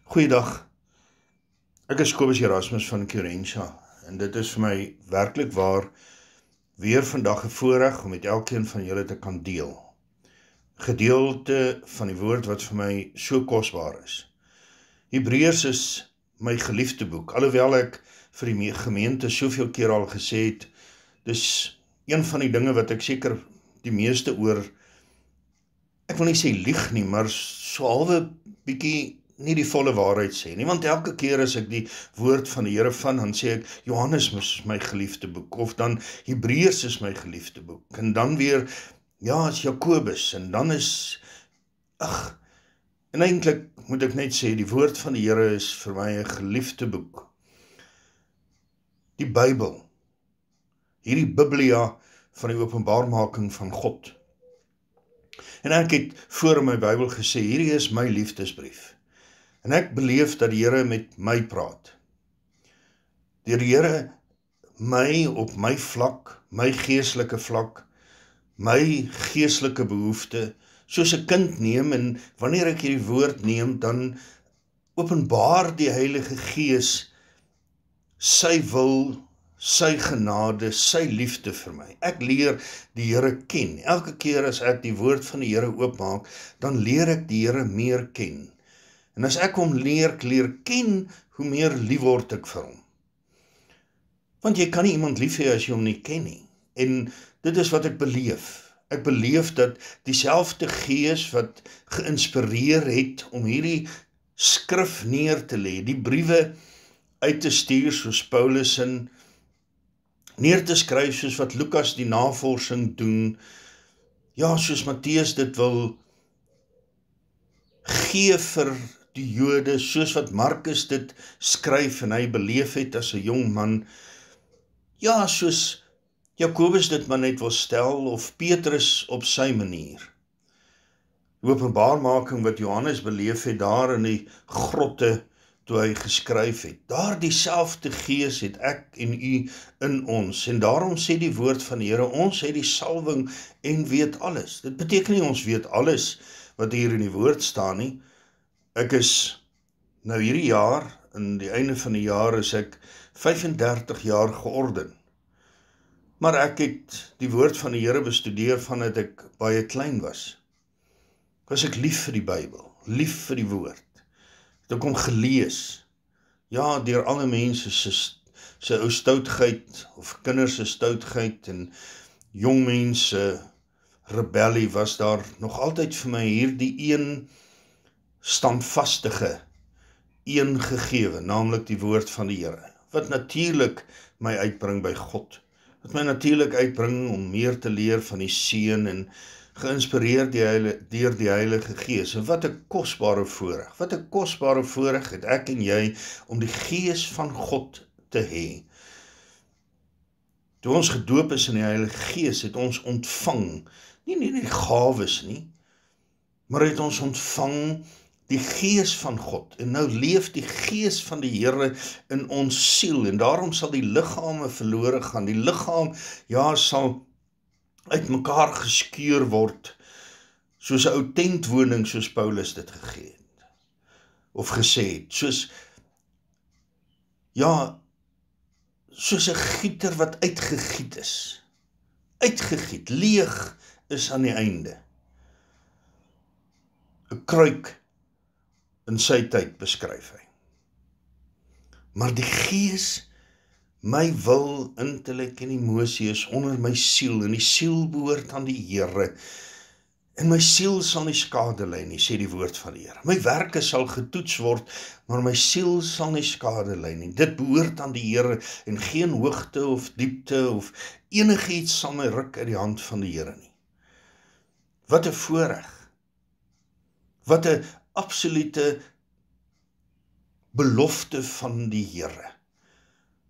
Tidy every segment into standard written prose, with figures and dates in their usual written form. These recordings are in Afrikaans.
Goeiedag, ek is Kobus Erasmus van Curentia en dit is vir my werklik waar weer vandag 'n voorreg om met elkeen van julle te kan deel. Gedeelte van die woord wat vir my so kosbaar is. Hebreërs is my geliefde boek, alhoewel ek vir die gemeente soveel keer al gesê het, dis een van die dinge wat ek seker die meeste oor, ek wil nie sê lieg nie, maar so halwe bietjie nie die volle waarheid sê nie, want elke keer as ek die woord van die Here dan sê ek, Johannes is my geliefde boek, of dan Hebreërs is my geliefde boek, en dan weer, ja, is Jakobus, en dan is, en eintlik moet ek net sê, die woord van die Here is vir my 'n geliefde boek. Die Bybel, hierdie Biblia van die openbaarmaking van God. En ek het voor in my Bybel gesê, hierdie is my liefdesbrief. En ek beleef dat die Here met my praat. Deur die Here my op my vlak, my geestelike vlak, my geestelike behoefte, soos 'n kind neem, en wanneer ek hierdie woord neem, dan openbaar die Heilige Gees sy wil, sy genade, sy liefde vir my. Ek leer die Here ken. Elke keer as ek die woord van die Here oopmaak, dan leer ek die Here meer ken. En as ek hom leer ken, hoe meer lief word ek vir hom. Want jy kan nie iemand lief hê as jy hom nie ken nie. En dit is wat ek beleef. Ek beleef dat dieselfde Gees wat geïnspireer het om hierdie skrif neer te lê, die briewe uit te stuur soos Paulus en neer te skryf soos wat Lukas die navorsing doen, ja, soos Matteus dit wil gee vir die Jode, soos wat Markus dit skryf en hy beleef het as 'n jong man, ja, soos Jakobus dit maar net wil stel, of Petrus op sy manier. Die openbaarmaking wat Johannes beleef het daar in die grotte toe hy geskryf het, daar dieselfde Gees het ek en u in ons, en daarom sê die woord van die Here, ons het die salwing en weet alles. Dit beteken nie ons weet alles wat hier in die woord staan nie. Ek is nou hierdie jaar, in die einde van die jaar is ek 35 jaar georden. Maar ek het die woord van die Here bestudeer vandat ek baie klein was. Was ek lief vir die Bybel, lief vir die woord. Het ek hom gelees. Ja, deur alle mense se ou stoutheid, of kinders se stoutheid, en jong mense rebellie, was daar nog altyd vir my hierdie een standvastige, een gegewe, naamlik die woord van die Here, wat natuurlik my uitbring by God, wat my natuurlik uitbring om meer te leer van die Seun en geïnspireer deur die Heilige Gees. En wat 'n kosbare voorreg het ek en jy om die Gees van God te hê. Toe ons gedoop is in die Heilige Gees, het ons ontvang, nie die gawes nie, maar het ons ontvang die Gees van God, en nou leef die Gees van die Here in ons siel, en daarom sal die liggame verlore gaan, die liggaam, ja, sal uit mekaar geskeur word, soos 'n ou tentwoning, soos Paulus dit gegee het, of gesê het, soos 'n gieter wat uitgegiet is, leeg is aan die einde, 'n kruik in sy tyd beskryf hy. Maar die Gees, my wil, intellek en emosie is onder my siel, en die siel behoort aan die Here, en my siel sal nie skade ly nie, sê die woord van die Here. My werke sal getoets word, maar my siel sal nie skade ly nie. Dit behoort aan die Here, en geen hoogte of diepte of enigiets sal my ruk uit die hand van die Here nie. Wat 'n voorreg, wat 'n absolute belofte van die Here.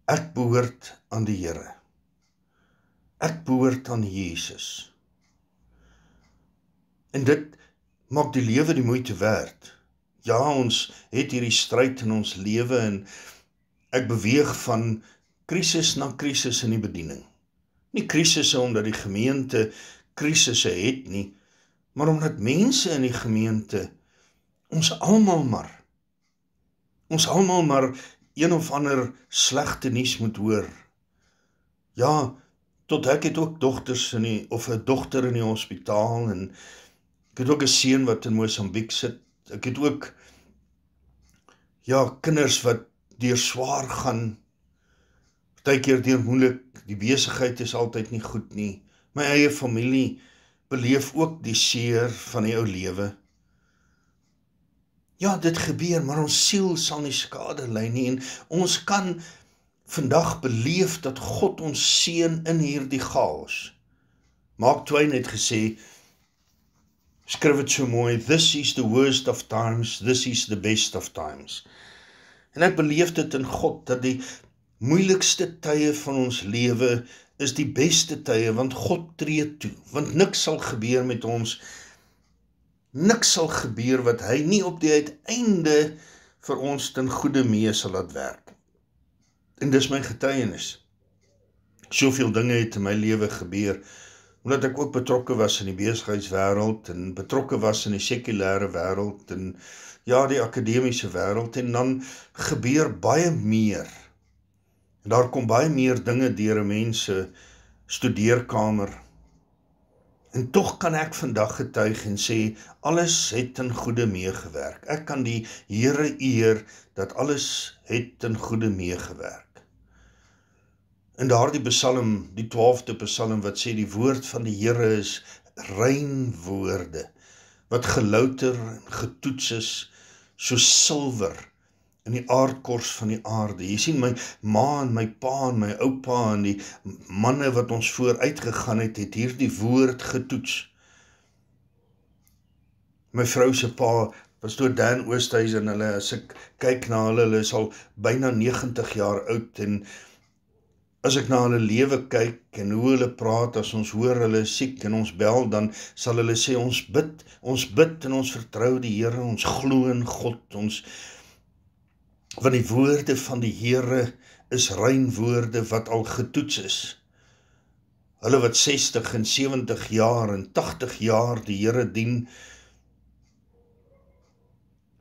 Ek behoort aan die Here. Ek behoort aan Jesus. En dit maak die lewe die moeite werd. Ja, ons het hierdie stryd in ons lewe, en ek beweeg van krisis na krisis in die bediening. Nie krisisse omdat die gemeente krisisse het nie, maar omdat mense in die gemeente, ons almal maar, ons almal maar een of ander slegte nuus moet hoor. Ja, tot ek het ook dogters of 'n dogter in die hospitaal, en ek het ook 'n seun wat in Mosambiek sit. Ek het ook, kinders wat deur swaar gaan, partykeer deur moeilik, die besigheid is altyd nie goed nie. My eie familie beleef ook die seer van die ou lewe. Ja, dit gebeur, maar ons siel sal nie skade ly nie, en ons kan vandag beleef dat God ons seën in hierdie chaos. Mark Twain het gesê, skryf dit so mooi, this is the worst of times, this is the best of times. En ek beleef dit in God, dat die moeilikste tye van ons lewe is die beste tye, want God tree toe, want niks sal gebeur met ons, niks sal gebeur wat hy nie op die uiteinde vir ons ten goeie mee sal laat werk. En dis my getuienis. Soveel dinge het in my lewe gebeur, omdat ek ook betrokke was in die besigheidswêreld, en betrokke was in die sekulêre wêreld, en die akademiese wêreld, en dan gebeur baie meer. En daar kom baie meer dinge deur 'n mens se studeerkamer. En tog kan ek vandag getuig en sê, alles het ten goeie meegewerk. Ek kan die Here eer dat alles het ten goeie meegewerk. In daardie Psalm, die 12de Psalm, wat sê, die woord van die Here is rein woorde, wat gelouter en getoets is, soos silwer in die aardkors van die aarde. Jy sien, my ma en my pa en my oupa en die manne wat ons vooruit gegaan het hierdie woord getoets. My vrou se pa, pastoor Dan Oosthuizen, hulle, as ek kyk na hulle is al byna 90 jaar oud, en as ek na hulle lewe kyk en hoe hulle praat, as ons hoor hulle is siek en ons bel, dan sal hulle sê, ons bid en ons vertrou die Here, ons glo in God, want die woorde van die Here is rein woorde wat al getoets is. Hulle wat 60 en 70 jaar en 80 jaar die Here dien,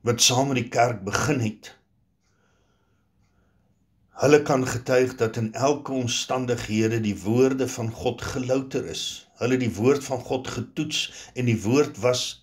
wat saam met die kerk begin het, hulle kan getuig dat in elke omstandighede die woorde van God gelouter is. Hulle die woord van God getoets, en die woord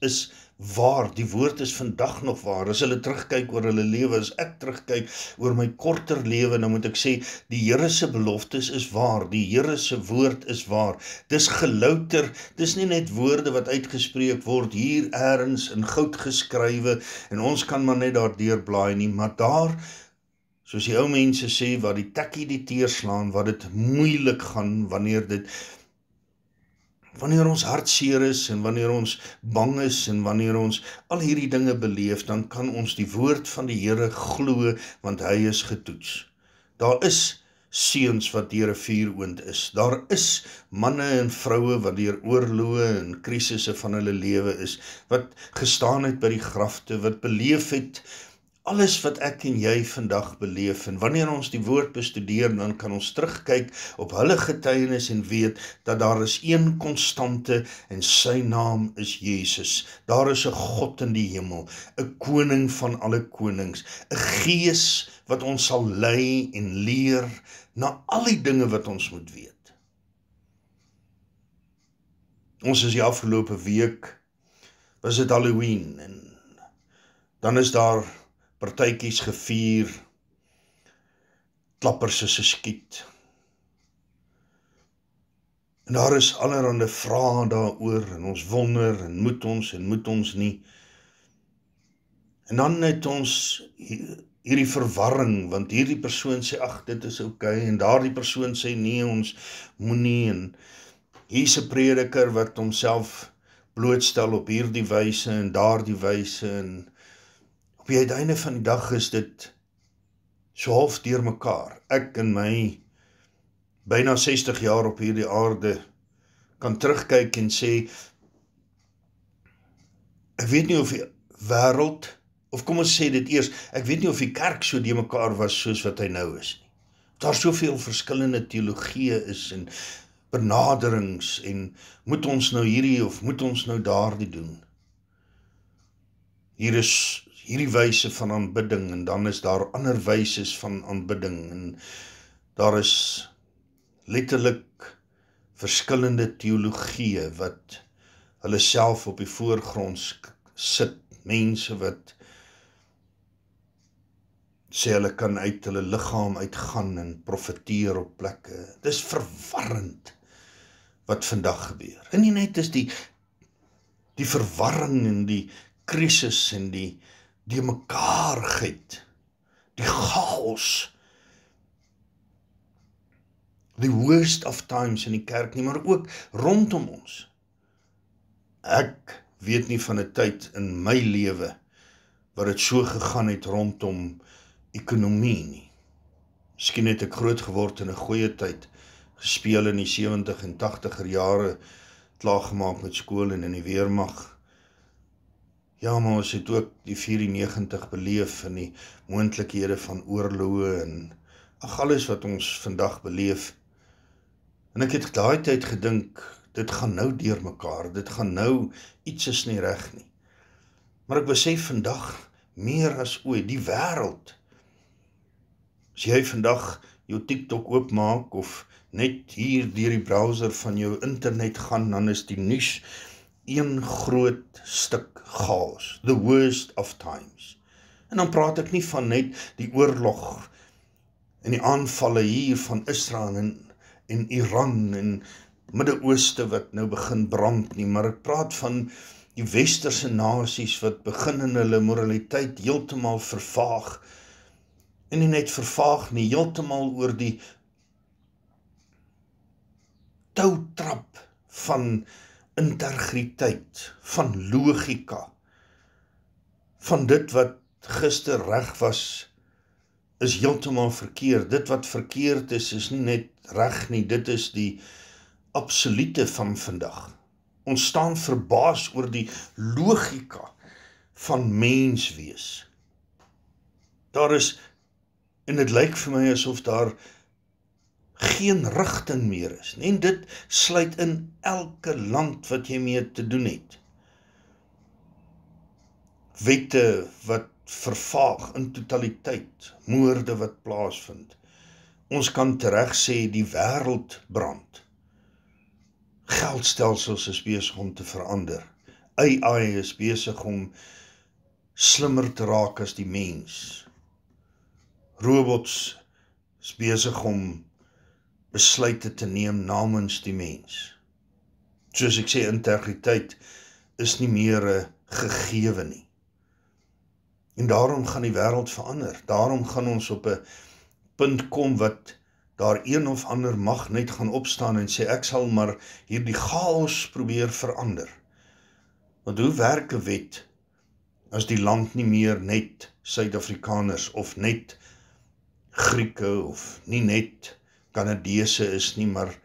is waar. Die woord is vandag nog waar. As hulle terugkyk oor hulle lewe, as ek terugkyk oor my korter lewe, dan moet ek sê, die Here se beloftes is waar. Die Here se woord is waar. Dis gelouter, dis nie net woorde wat uitgespreek word hier eers in goud geskrywe, en ons kan maar net daardeur blaai nie, maar daar, soos die ou mense sê, waar die tekkie die teer slaan, wat dit moeilik gaan, wanneer ons hartseer is, en wanneer ons bang is, en wanneer ons al hierdie dinge beleef, dan kan ons die woord van die Here glo, want hy is getoets. Daar is seuns wat deur 'n vuuroond is. Daar is manne en vroue wat deur oorloë en krisisse van hulle lewe is, wat gestaan het by die grafte, wat beleef het alles wat ek en jy vandag beleef, en wanneer ons die woord bestudeer, dan kan ons terugkyk op hulle getuienis en weet dat daar is een konstante, en sy naam is Jesus. Daar is 'n God in die hemel, 'n koning van alle konings, 'n gees wat ons sal lei en leer na al die dinge wat ons moet weet. Ons is die afgelope week, was dit Halloween, en dan is daar partytjies gevier, klappers is geskiet. En daar is allerhande vrae daaroor, en ons wonder, en moet ons nie. En dan het ons hierdie verwarring, want hierdie persoon sê, ag, dit is okay, en daardie persoon sê, nee, ons moenie, en hier's 'n prediker wat homself blootstel op hierdie wyse en daardie wyse, en op die uiteinde van die dag is dit so half deur mekaar. Ek in my byna 60 jaar op hierdie aarde kan terugkyk en sê, ek weet nie of die wêreld, of kom ons sê dit eers, ek weet nie of die kerk so deur mekaar was soos wat hy nou is nie. Daar soveel verskillende teologieë is, en benaderings, en moet ons nou hierdie of moet ons nou daardie doen? Hier is hierdie wyse van aanbidding en dan is daar ander wyses van aanbidding en daar is letterlik verskillende teologieë wat hulle self op die voorgrond sit, mense wat sê hulle kan uit hulle liggaam uitgaan en profeteer op plekke. Dis verwarrend wat vandag gebeur. En nie net is die verwarring en die krisis en die mekaarheid, die chaos, the worst of times in die kerk nie, maar ook rondom ons. Ek weet nie van 'n tyd in my lewe wat dit so gegaan het rondom ekonomie nie. Miskien het ek groot geword in 'n goeie tyd, gespeel in die 70 en 80er jare, klaargemaak met skool en in die weermag. Ja, maar ons het ook die 94 beleef en die moontlikhede van oorloë en alles wat ons vandag beleef. En ek het daai tyd gedink, dit gaan nou deur mekaar, dit gaan nou, iets is nie reg nie. Maar ek besef vandag, meer as ooit, die wêreld. As jy vandag jou TikTok oopmaak, of net hier deur die browser van jou internet gaan, dan is die nuus een groot stuk chaos, the worst of times. En dan praat ek nie van net die oorlog en die aanvalle hier van Israel en Iran en Midde-Ooste wat nou begin brand nie, maar ek praat van die westerse nasies wat begin in hulle moraliteit heeltemal vervaag, en nie net vervaag nie, heeltemal oor die toutrap van integriteit, van logika, van dit wat gister reg was, is heeltemal verkeerd. Dit wat verkeerd is nie net reg nie, dit is die absolute van vandag. Ons staan verbaas oor die logika van menswees. Daar is, en dit lyk vir my asof daar geen rigting meer is, en dit sluit in elke land wat jy mee te doen het. Wette wat vervaag in totaliteit, moorde wat plaasvind. Ons kan tereg sê die wêreld brand. Geldstelsels is besig om te verander. AI is besig om slimmer te raak as die mens. Robots is besig om besluite te neem namens die mens. Soos ek sê, integriteit is nie meer 'n gegewe nie. En daarom gaan die wêreld verander. Daarom gaan ons op 'n punt kom wat daar een of ander mag net gaan opstaan en sê, ek sal maar hierdie chaos probeer verander. Want hoe werk 'n wet as die land nie meer net Suid-Afrikaners of net Grieke of nie net Kanadese is nie, maar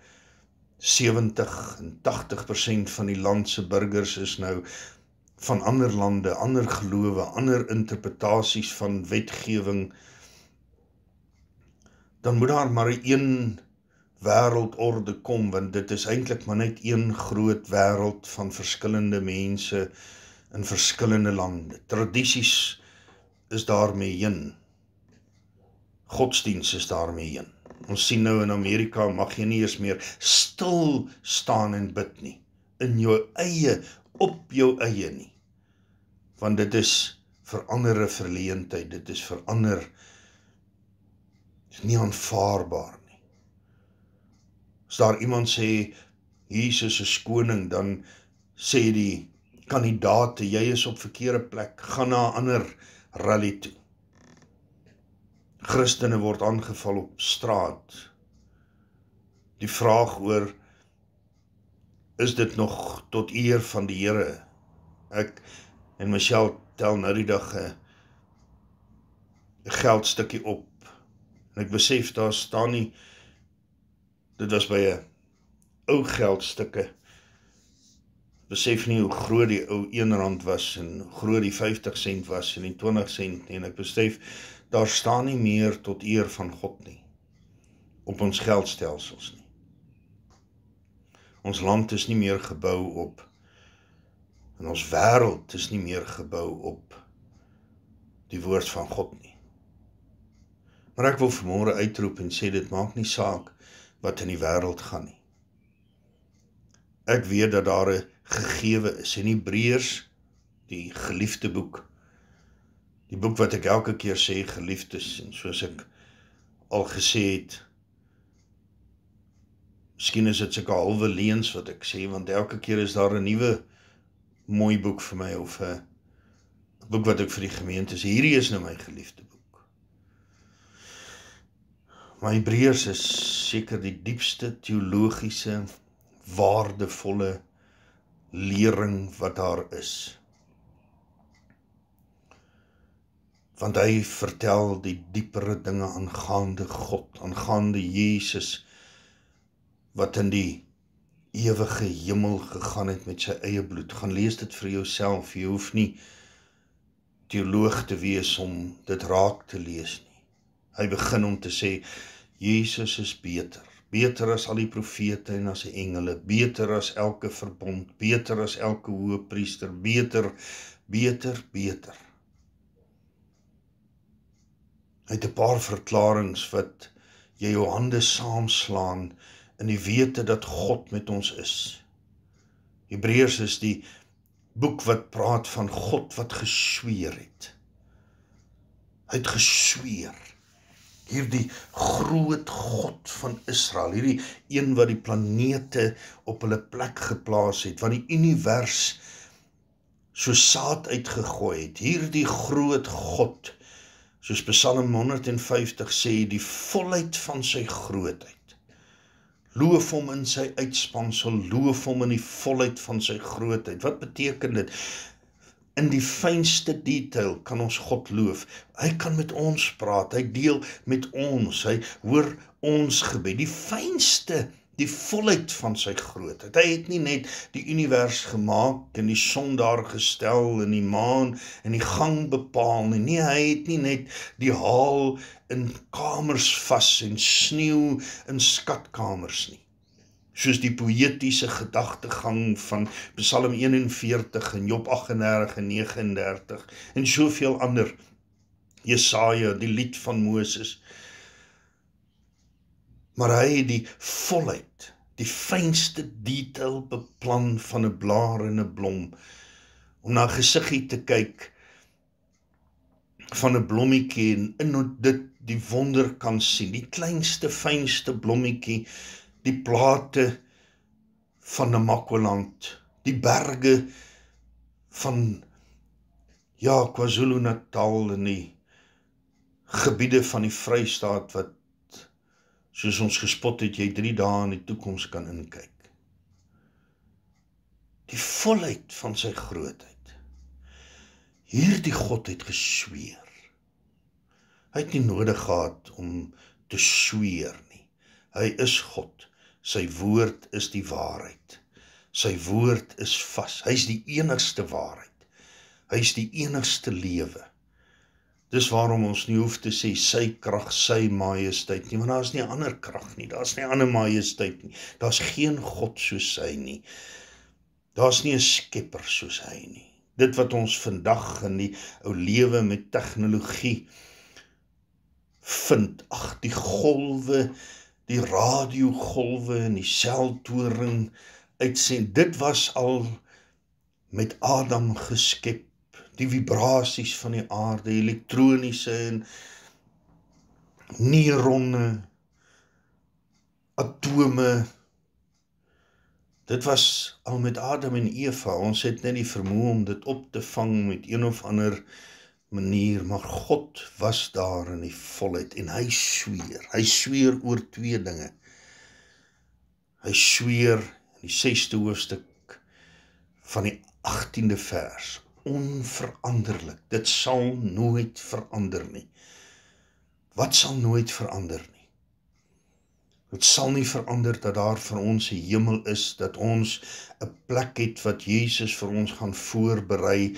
70 en 80% van die land se burgers is nou van ander lande, ander gelowe, ander interpretasies van wetgewing, dan moet daar maar een wêreldorde kom, want dit is eintlik maar net een groot wêreld van verskillende mense in verskillende lande. Tradisies is daarmee heen. Godsdienst is daarmee heen. Ons sien nou in Amerika, mag jy nie eens meer stil staan en bid nie. In jou eie, op jou eie nie. Want dit is veranderde verleentheid, dit is verander, dit is nie aanvaarbaar nie. As daar iemand sê, Jesus is koning, dan sê die kandidate, jy is op verkeerde plek, gaan na 'n ander rally toe. Christene word aangeval op straat. Die vraag oor, is dit nog tot eer van die Here? Ek en Michelle tel nou die dag 'n geldstukkie op. En ek besef, daar staan nie, dit was by 'n ou geldstukke, besef nie hoe groot die ou R1 was, en hoe groot die 50 sent was, en die 20 sent nie, en ek besef, daar staan nie meer tot eer van God nie, op ons geldstelsels nie. Ons land is nie meer gebou op, en ons wêreld is nie meer gebou op die woord van God nie. Maar ek wil vanmôre uitroep en sê, dit maak nie saak wat in die wêreld gaan nie. Ek weet dat daar 'n gegewe is, en Hebreërs, die geliefde boek, die boek wat ek elke keer sê geliefd is, en soos ek al gesê het, miskien is dit sulke halwe leuns wat ek sê, want elke keer is daar 'n nuwe mooi boek vir my, of 'n boek wat ek vir die gemeente sê, hierdie is nou my geliefde boek. Maar Hebreërs is seker die diepste teologiese, waardevolle lering wat daar is. Want hy vertel die diepere dinge aangaande God, aangaande Jesus, wat in die ewige hemel gegaan het met sy eie bloed. Gaan lees dit vir jouself, jy hoef nie teoloog te wees om dit raak te lees nie. Hy begin om te sê, Jesus is beter, beter as al die profete en as die engele, beter as elke verbond, beter as elke hoëpriester, beter. Hy het 'n paar verklarings wat jy jou hande saamslaan in die wete dat God met ons is. Hebreërs is die boek wat praat van God wat gesweer het. Hy het gesweer. Hierdie groot God van Israel, hierdie een wat die planete op hulle plek geplaas het, wat die univers so saad uitgegooi het, hierdie groot God, soos Psalm 150 sê, die volheid van sy grootheid. Loof hom in sy uitspansel, loof hom in die volheid van sy grootheid. Wat beteken dit? In die fynste detail kan ons God loof. Hy kan met ons praat, hy deel met ons, hy hoor ons gebed, die fynste, die volheid van sy grootheid. Hy het nie net die univers gemaak en die son daar gestel en die maan en die gang bepaal nie. Nee, hy het nie net die haal in kamers vas en sneeu in skatkamers nie. Soos die poëtiese gedagtegang van Psalm 41 en Job 38 en 39 en soveel ander, Jesaja, die lied van Moses. Maar hy het die volheid, die fynste detail beplan van 'n blaar en 'n blom, om na 'n gesiggie te kyk van 'n blommetjie en in dit die wonder kan sien, die kleinste, fynste blommetjie, die plate van Namaqualand, die berge van KwaZulu-Natal en die gebiede van die Vrystaat wat, soos ons gespot het, jy 3 dae in die toekoms kan inkyk. Die volheid van sy grootheid. Hierdie God het gesweer. Hy het nie nodig gehad om te sweer nie. Hy is God. Sy woord is die waarheid. Sy woord is vas. Hy is die enigste waarheid. Hy is die enigste lewe. Dis waarom ons nie hoef te sê sy krag, sy majesteit nie, want daar is nie 'n ander krag nie, daar is nie 'n ander majesteit nie, daar is geen God soos hy nie, daar is nie 'n skepper soos hy nie. Dit wat ons vandag in die ou lewe met tegnologie vind, die golwe, die radiogolwe en die seltoring uitsend, dit was al met Adam geskep, die vibrasies van die aarde, elektroniese en neuronne, atome, dit was al met Adam en Eva, ons het net die vermoë om dit op te vang met een of ander manier, maar God was daar in die volheid en hy sweer oor 2 dinge. Hy sweer in die 6de hoofstuk van die 18de vers, onveranderlik, dit sal nooit verander nie. Wat sal nooit verander nie? Het sal nie verander dat daar vir ons 'n hemel is, dat ons 'n plek het wat Jesus vir ons gaan voorberei,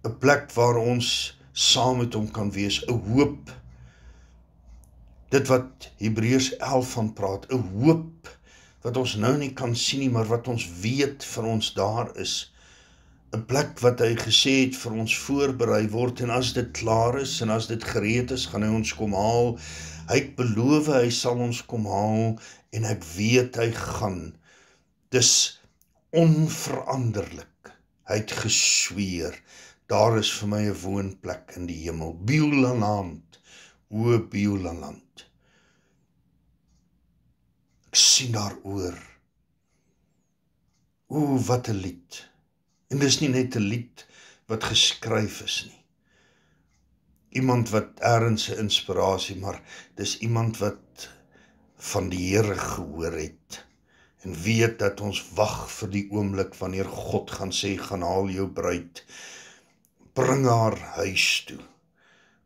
'n plek waar ons saam met hom kan wees, 'n hoop, dit wat Hebreërs 11 van praat, 'n hoop wat ons nou nie kan sien nie, maar wat ons weet vir ons daar is, 'n plek wat hy gesê het vir ons voorberei word, en as dit klaar is, en as dit gereed is, gaan hy ons kom haal. Hy het beloof, hy sal ons kom haal, en ek weet hy gaan. Dis onveranderlik. Hy het gesweer, daar is vir my 'n woonplek in die hemel. Beulah land, o Beulah land. Ek sien daaroor. O, wat 'n lied. En dis nie net 'n lied wat geskryf is nie. Iemand wat ergens 'n inspirasie, maar dis iemand wat van die Here gehoor het en weet dat ons wag vir die oomblik wanneer God gaan sê, gaan haal jou bruid, bring haar huis toe,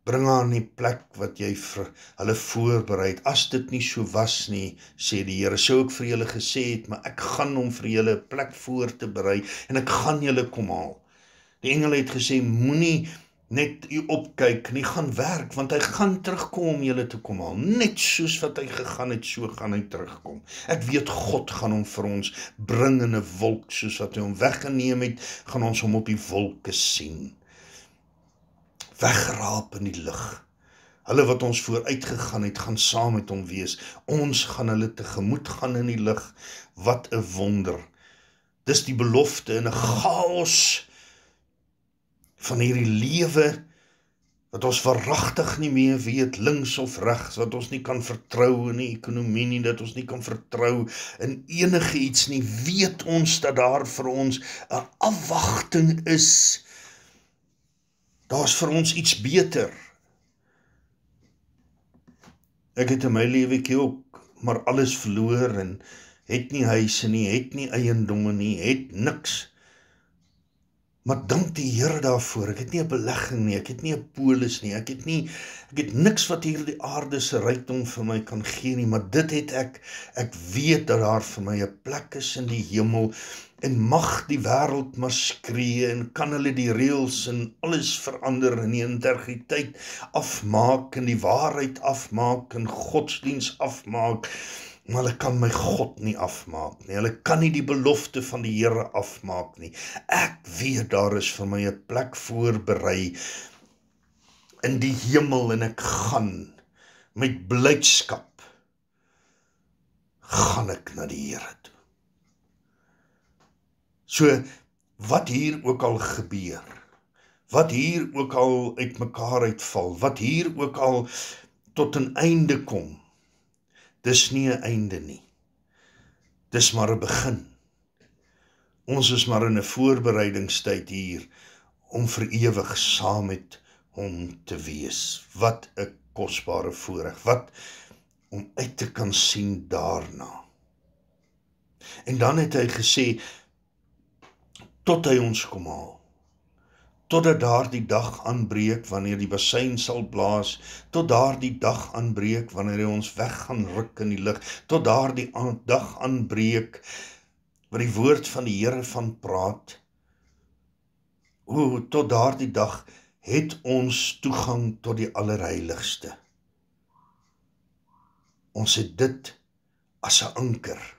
bring haar in die plek wat jy vir hulle voorberei het. As dit nie so was nie, sê die Here, sou ek vir julle gesê het, maar ek gaan om vir julle 'n plek voor te berei, en ek gaan julle kom haal. Die engele het gesê, moenie net u opkyk nie, gaan werk, want hy gaan terugkom om julle te kom haal. Net soos wat hy gegaan het, so gaan hy terugkom. Ek weet God gaan hom vir ons bring in 'n wolk, soos wat hy hom weggeneem het, gaan ons hom op die wolke sien. Weggeraap in die lug. Hulle wat ons vooruit gegaan het, gaan saam met hom wees. Ons gaan hulle tegemoet gaan in die lug. Wat 'n wonder. Dis die belofte in 'n chaos van hierdie lewe, wat ons verragtig nie meer weet, links of regs, wat ons nie kan vertrou in die ekonomie nie, dat ons nie kan vertrou in enige iets nie, weet ons dat daar vir ons 'n afwagting is. Daar's vir ons iets beter. Ek het in my leweetjie ook maar alles verloor en het nie huise nie, het nie eiendomme nie, het niks. Maar dank die Here daarvoor. Ek het nie 'n belegging nie, ek het nie 'n polis nie, ek het niks wat hierdie aarde se rykdom vir my kan gee nie, maar dit het ek. Ek weet dat daar vir my 'n plek is in die hemel, en mag die wêreld maar skree, en kan hulle die reëls en alles verander, en die integriteit afmaak, en die waarheid afmaak, en godsdiens afmaak, maar hulle kan my God nie afmaak nie. Hulle kan nie die belofte van die Here afmaak nie. Ek weet daar is vir my 'n plek voorberei in die hemel, en ek gaan met blydskap gaan ek na die Here toe. So, wat hier ook al gebeur, wat hier ook al uit mekaar uitval, wat hier ook al tot 'n einde kom, dis nie 'n einde nie. Dis maar 'n begin. Ons is maar in 'n voorbereidingstyd hier om vir ewig saam met hom te wees. Wat 'n kosbare voorreg, wat om uit te kan sien daarna. En dan het hy gesê, tot hy ons kom haal, totdat daardie dag aanbreek, wanneer die bassein sal blaas, tot daardie dag aanbreek, wanneer hy ons weg gaan ruk in die lig, tot daardie dag aanbreek, wat die woord van die Here van praat, tot daardie dag het ons toegang tot die allerheiligste. Ons het dit as 'n anker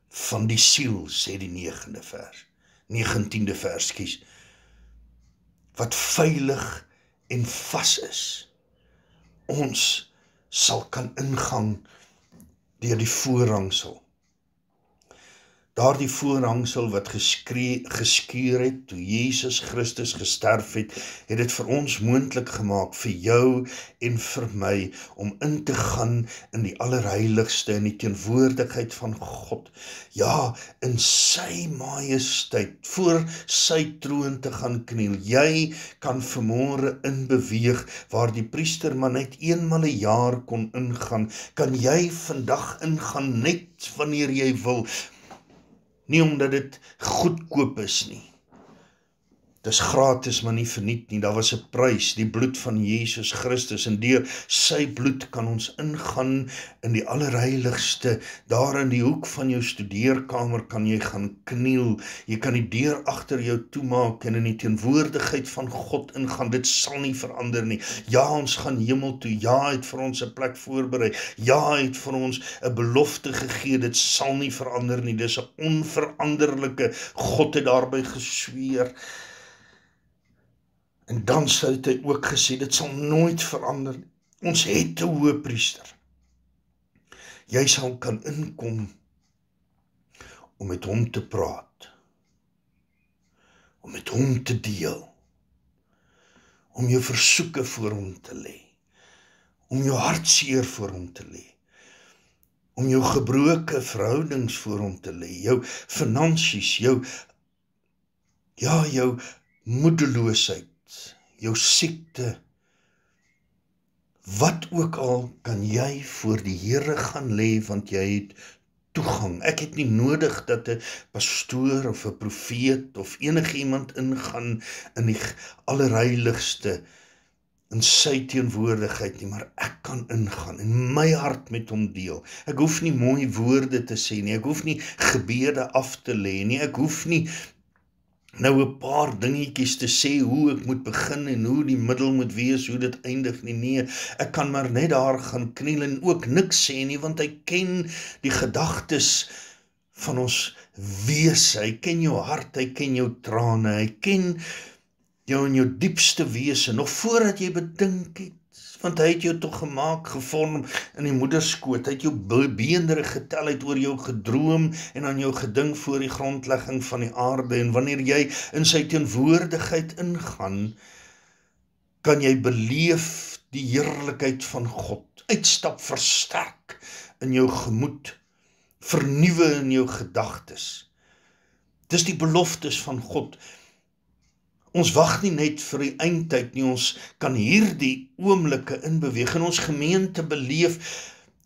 van die siel, sê die 19de vers, wat veilig en vas is. Ons sal kan ingang deur die voorhangsel. Daardie voorhangsel wat geskeur het, toe Jesus Christus gesterf het, het dit vir ons moontlik gemaak, vir jou en vir my, om in te gaan in die allerheiligste, in die teenwoordigheid van God. Ja, in sy majesteit, voor sy troon te gaan kniel. Jy kan vanmôre inbeweeg, waar die priester maar net eenmal 'n jaar kon ingaan, kan jy vandag ingaan, net wanneer jy wil. Nie omdat dit goedkoop is nie, Dis gratis, maar nie verniet nie. Daar was 'n prys, die bloed van Jesus Christus, en deur sy bloed kan ons ingaan in die allerheiligste. Daar in die hoek van jou studeerkamer kan jy gaan kniel. Jy kan die deur agter jou toemaak en in die teenwoordigheid van God ingaan. Dit sal nie verander nie. Ja, ons gaan hemel toe. Ja, hy het vir ons 'n plek voorberei. Ja, hy het vir ons 'n belofte gegee. Dit sal nie verander nie. Dis 'n onveranderlike. God het daarby gesweer. En dan het hy ook gesê, dit sal nooit verander nie. Ons het 'n hoëpriester. Jy sal kan inkom om met hom te praat, om met hom te deel, om jou versoeke voor hom te lê, om jou hartseer voor hom te lê, om jou gebroke verhoudings voor hom te lê, jou finansies, jou moedeloosheid, jou siekte, wat ook al kan jy voor die Here gaan lê, want jy het toegang. Ek het nie nodig dat 'n pastoor of 'n profeet of enigiemand ingaan in die allerheiligste in sy teenwoordigheid nie, maar ek kan ingaan en my hart met hom deel. Ek hoef nie mooi woorde te sê nie, ek hoef nie gebede af te lê nie, ek hoef nie nou 'n paar dingetjies te sê hoe ek moet begin en hoe die middel moet wees, hoe dit eindig nie. Nee, ek kan maar net daar gaan kniel en ook niks sê nie, want hy ken die gedagtes van ons wese, hy ken jou hart, hy ken jou trane, hy ken jou in jou diepste wese, nog voordat jy bedink het, want hy het jou toch gemaak, gevorm in die moederskoot, hy het jou beendere getel, hy het oor jou gedroom en aan jou gedink voor die grondlegging van die aarde, en wanneer jy in sy teenwoordigheid ingaan, kan jy beleef die heerlikheid van God, uitstap versterk in jou gemoed, vernuwe in jou gedagtes. Dis die beloftes van God. Ons wag nie net vir die eindtyd nie, ons kan hierdie oomblikke inbeweeg en ons gemeente beleef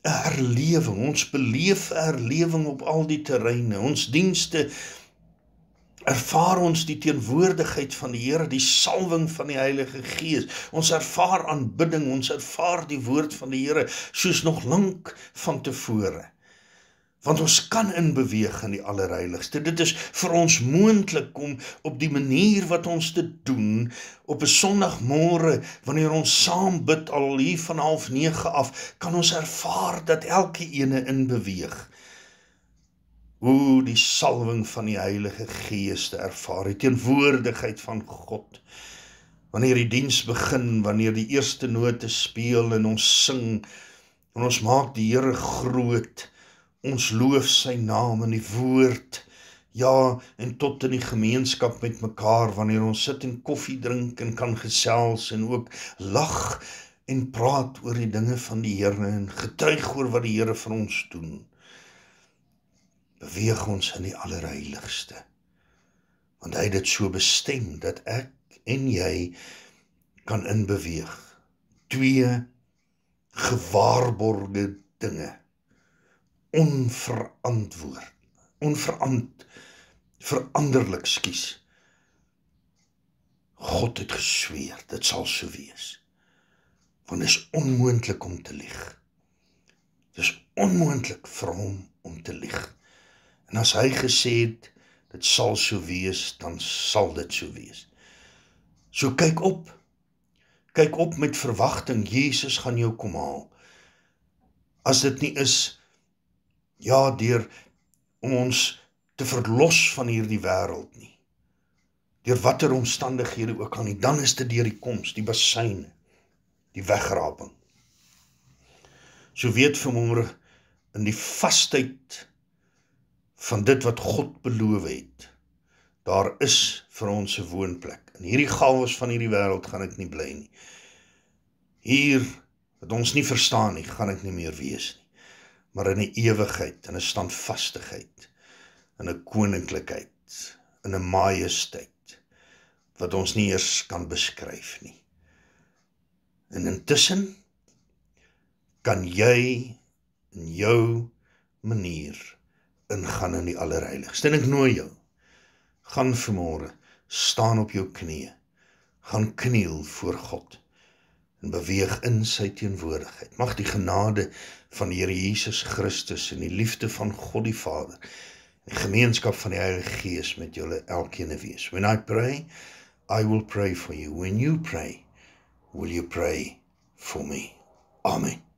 'n herlewing. Ons beleef 'n herlewing op al die terreine. Ons dienste ervaar ons die teenwoordigheid van die Here, die salwing van die Heilige Gees. Ons ervaar aanbidding, ons ervaar die woord van die Here soos nog lank van tevore. Want ons kan inbeweeg in die allerheiligste. Dit is vir ons moontlik om op die manier wat ons dit doen, op 'n Sondagmôre, wanneer ons saam bid, al hier van 8:30 af, kan ons ervaar dat elke ene inbeweeg. Hoe die salwing van die Heilige Gees te ervaar, die teenwoordigheid van God. Wanneer die diens begin, wanneer die eerste note speel en ons sing, en ons maak die Here groot, ons loof sy naam in die woord, ja, en tot in die gemeenskap met mekaar, wanneer ons sit en koffie drink en kan gesels en ook lag en praat oor die dinge van die Here en getuig oor wat die Here vir ons doen. Beweeg ons in die allerheiligste, want hy het dit so bestem, dat ek en jy kan inbeweeg. 2 gewaarborgde dinge, veranderlik, skus. God het gesweer, dit sal so wees. Want dit is onmoontlik om te lieg. Dit is onmoontlik vir hom om te lieg. En as hy gesê het, dit sal so wees, dan sal dit so wees. So kyk op met verwagting, Jesus gaan jou kom haal. As dit nie is, ja, deur om ons te verlos van hierdie wêreld nie, deur watter omstandighede ook al nie, dan is dit deur die koms, die bassyne, die wegraping. So weet vanmôre, in die vastheid van dit wat God beloof het, daar is vir ons 'n woonplek. In hierdie chaos van hierdie wêreld gaan ek nie bly nie. Hier, wat ons nie verstaan nie, gaan ek nie meer wees nie. Maar in 'n ewigheid, in 'n standvastigheid, in 'n koninklikheid, in 'n majesteit, wat ons nie eers kan beskryf nie. En intussen kan jy in jou manier ingaan in die allerheiligste. En ek nooi jou, gaan vanmôre staan op jou knieë, gaan kniel voor God en beweeg in sy teenwoordigheid. Mag die genade van die Here Jesus Christus en die liefde van God die Vader en die gemeenskap van die Heilige Gees met julle elkeen wees. When I pray, I will pray for you. When you pray, will you pray for me? Amen.